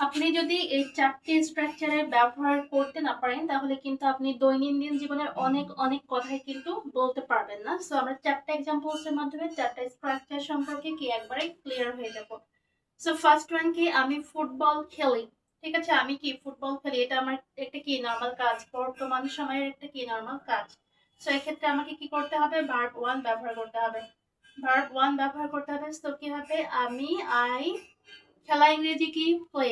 আপনি যদি এই 4টি স্ট্রাকচারের ব্যবহার করতে না পারেন তাহলে কিন্তু আপনি দৈনন্দিন জীবনের অনেক অনেক কথাই কিন্তু বলতে পারবেন না। সো আমরা 4টা এক্সাম্পলস এর মাধ্যমে 4টা স্ট্রাকচার সম্পর্কে কি একবারে ক্লিয়ার হয়ে যাব। সো ফার্স্ট ওয়ান কি, আমি ফুটবল খেলি। ঠিক আছে, আমি কি ফুটবল খেলি, এটা আমার একটা কি নরমাল কাজ, বর্তমান সময়ের একটা কি নরমাল কাজ। সো এক্ষেত্রে আমাকে কি করতে হবে, ভার্ব ওয়ান ব্যবহার করতে হবে। ভার্ব ওয়ান ব্যবহার করতে হবে। তো কি হবে, আমি, আই, খেলা ইংরেজি কি প্লে,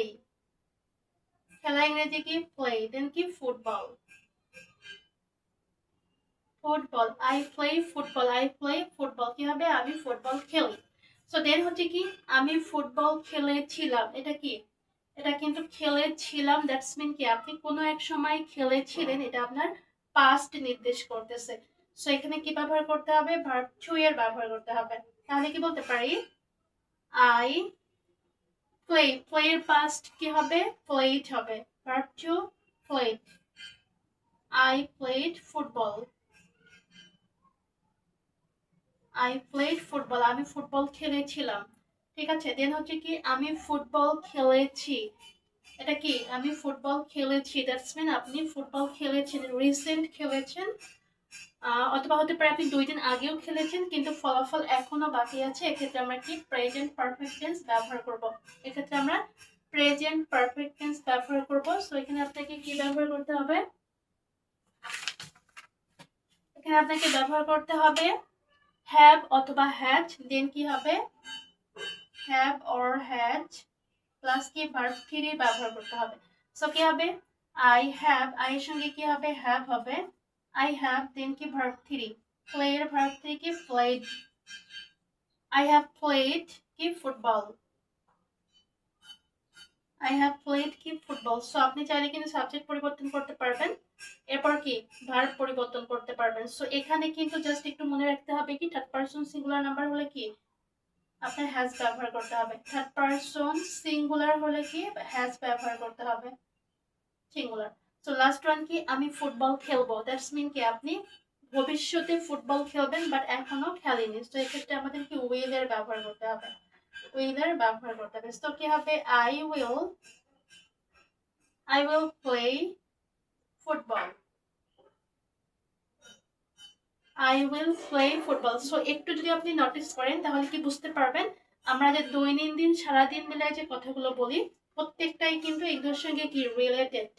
খেলা ইংরেজি কি প্লে, দেন কি football, football, I play football, I play football, কি হবে আমি ফুটবল খেলি। সো দেন হচ্ছে কি, আমি ফুটবল খেলেছিলাম, এটা কি, এটা কিন্তু খেলেছিলাম, দ্যাটস মিন কি আপনি কোনো এক সময় খেলেছিলেন, এটা আপনার পাস্ট নির্দেশ করতেছে। সো এখানে কি ব্যবহার করতে হবে, ভার্ব টু এর ব্যবহার করতে হবে। তাহলে কি বলতে পারি, আই প্লে, প্লে এর পাস্ট কি হবে, প্লেড হবে, verb two played, I played football, I played football, আমি ফুটবল খেলেছিলাম। ঠিক আছে, দেন হচ্ছে কি, আমি ফুটবল খেলেছি, এটা কি আমি ফুটবল খেলেছি, দ্যাটস মিন আপনি ফুটবল খেলেছেন, রিসেন্ট খেলেছেন, অথবা হতে পারে আপনি 2 দিন আগেও খেলেছেন কিন্তু ফলাফল এখনো বাকি আছে, এক্ষেত্রে আমরা কি প্রেজেন্ট পারফেক্ট টেন্স ব্যবহার করব। এক্ষেত্রে আমরা প্রেজেন্ট পারফেক্ট টেন্স ব্যবহার করব। সো এখানে আপনাকে কি ব্যবহার করতে হবে, এখানে আপনাকে ব্যবহার করতে হবে হ্যাভ অথবা হ্যাজ, দেন কি হবে হ্যাভ অর হ্যাজ প্লাস কি ভার্ব থ্রি ব্যবহার করতে হবে। সো কি হবে, আই হ্যাভ, আই এর সঙ্গে কি হবে হ্যাভ হবে, আই হ্যাভ দেন কি ভার্ব থ্রি, প্লে এর ভার্ব থ্রি কি প্লেড, আই হ্যাভ প্লেড কি ফুটবল, আই হ্যাভ প্লেড কি ফুটবল। সো আপনি চাইলে কিন্তু সাবজেক্ট পরিবর্তন করতে পারবেন, এরপর কি ভার্ব পরিবর্তন করতে পারবেন। সো এখানে কিন্তু জাস্ট একটু মনে রাখতে হবে কি, থার্ড পারসন সিঙ্গুলার নাম্বার হলে কি আপনার হ্যাজ ব্যবহার করতে হবে, থার্ড পারসন সিঙ্গুলার হলে কি হ্যাজ ব্যবহার করতে হবে, সিঙ্গুলার। সো লাস্ট ওয়ান কি, আমি ফুটবল খেলবো, দ্যাটস মিন কি আপনি ভবিষ্যতে ফুটবল খেলবেন বাট এখনো খেলেনি। তো এক্ষেত্রে আমাদের কি উইল এর ব্যবহার করতে হবে, উইল এর ব্যবহার করতে হবে। তো কি হবে, I will play football, I will play football. So একটু যদি আপনি নোটিস করেন তাহলে কি বুঝতে পারবেন, আমরা যে দৈনন্দিন সারাদিন মিলে যে কথাগুলো বলি প্রত্যেকটাই কিন্তু এগুলোর সঙ্গে কি রিলেটেড।